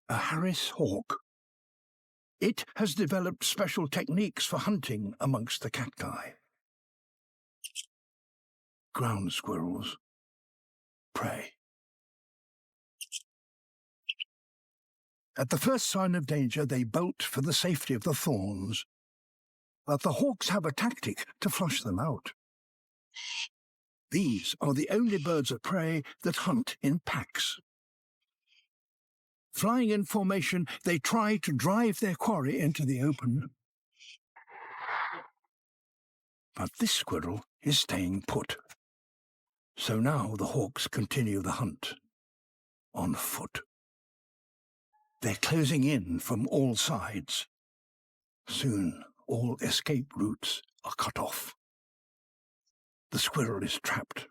A Harris hawk. It has developed special techniques for hunting amongst the cacti. Ground squirrels. Prey. At the first sign of danger, they bolt for the safety of the thorns. But the hawks have a tactic to flush them out. These are the only birds of prey that hunt in packs. Flying in formation, they try to drive their quarry into the open. But this squirrel is staying put. So now the hawks continue the hunt on foot. They're closing in from all sides. Soon, all escape routes are cut off. The squirrel is trapped.